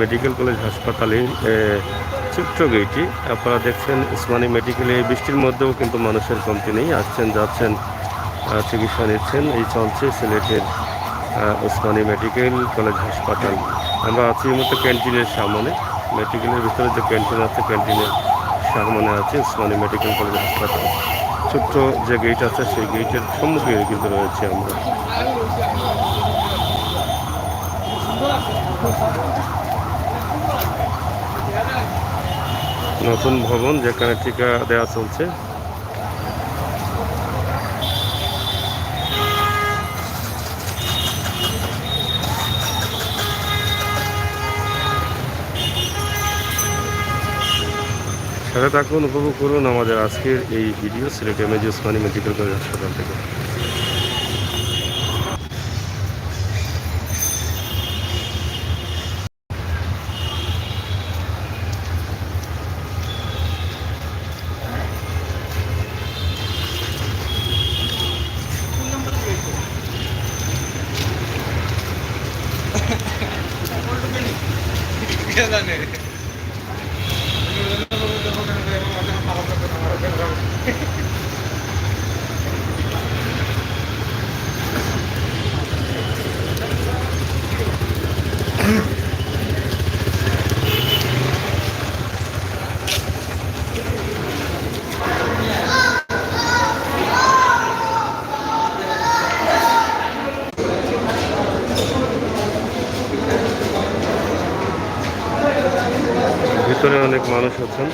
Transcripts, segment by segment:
Medical college হাসপাতালের ছোট্ট গেইটি আপনারা দেখছেন। উসমানী মেডিকেলে বৃষ্টির মধ্যেও কিন্তু মানুষের কমতি নেই, আসছেন যাচ্ছেন, চিকিৎসা নিচ্ছেন। এই চলছে সিলেটের উসমানী মেডিকেল কলেজ হাসপাতাল। আমরা আছি এই মতো ক্যান্টিনের সামনে, মেডিকেলের ভিতরে যে ক্যান্টিন আছে ক্যান্টিনের সামনে আছে উসমানী মেডিকেল কলেজ হাসপাতাল। ছোট্ট যে গেট আছে সেই গেটের সম্মুখে কিন্তু রয়েছে আমরা। নতুন ভবন যেখানে টিকা দেওয়া চলছে। সাথে থাকুন, উপভোগ করুন আমাদের আজকের এই video Sylhet MAG Usmani medical college হাসপাতাল থেকে। ভিতরে অনেক মানুষ আছেন।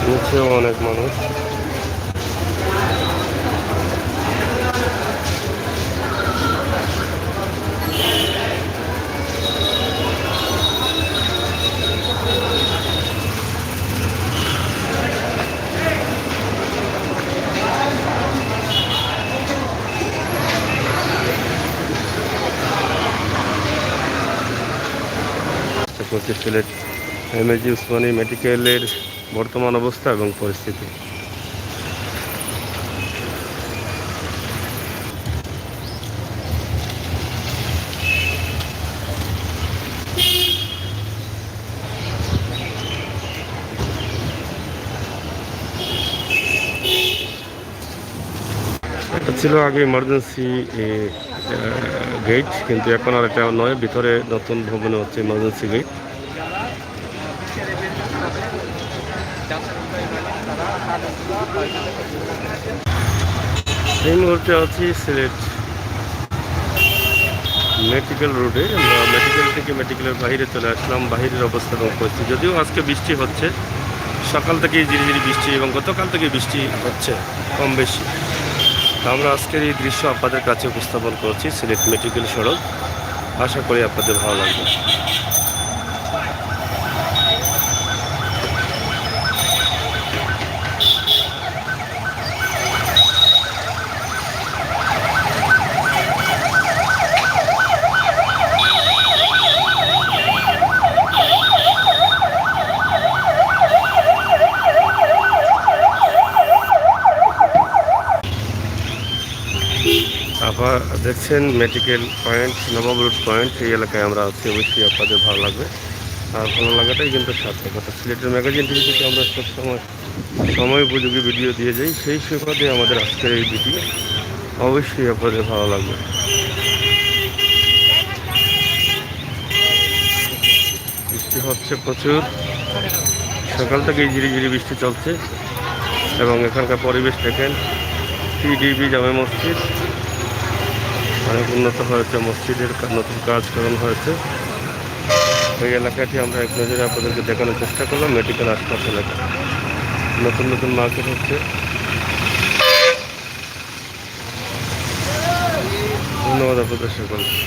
নিচেও অনেক মানুষ। সিলেট এমএজি উসমানী মেডিকেলের বর্তমান অবস্থা এবং পরিস্থিতি। এটা ছিল আগে ইমার্জেন্সি গেট, কিন্তু এখন আর এটা নয়। ভিতরে নতুন ভবনে হচ্ছে ইমার্জেন্সি গেট। এই মুহূর্তে আছি সিলেট মেডিকেল রোডে। আমরা মেডিকেল থেকে মেডিকেলের বাইরে চলে আসলাম। বাহিরের অবস্থা এবং পরিস্থিতি, যদিও আজকে বৃষ্টি হচ্ছে, সকাল থেকেই ঝিরিঝিরি বৃষ্টি এবং গতকাল থেকে বৃষ্টি হচ্ছে কম বেশি। আমরা আজকের এই দৃশ্য আপনাদের কাছে উপস্থাপন করছি সিলেট মেডিকেল সড়ক। আশা করি আপনাদের ভালো লাগবে। আপনারা দেখছেন মেডিকেল পয়েন্ট, নবাব রোড পয়েন্ট। এই এলাকায় আমরা আছি, অবশ্যই আপনাদের ভালো লাগবে। আর ভালো লাগাটাই কিন্তু সার্থকতা। সিলেটের ম্যাগাজিন টিভি থেকে আমরা সবসময় সময় উপযোগী ভিডিও দিয়ে যাই, সেই সুবাদে আমাদের আজকের এই ভিডিও অবশ্যই আপনাদের ভালো লাগবে। বৃষ্টি হচ্ছে প্রচুর, সকাল থেকেই ঝিরিঝিরি বৃষ্টি চলছে এবং এখানকার পরিবেশ দেখেন। টিডিবি জামে মসজিদ অনেক উন্নত হয়েছে, মসজিদের নতুন কাজ করানো হয়েছে। ওই এলাকাটি আমরা এক নজরে আপনাদেরকে দেখানোর চেষ্টা করলাম। মেডিকেল হাসপাতাল এলাকা নতুন নতুন মার্কেট হচ্ছে। ধন্যবাদ আপনাদের সকলকে।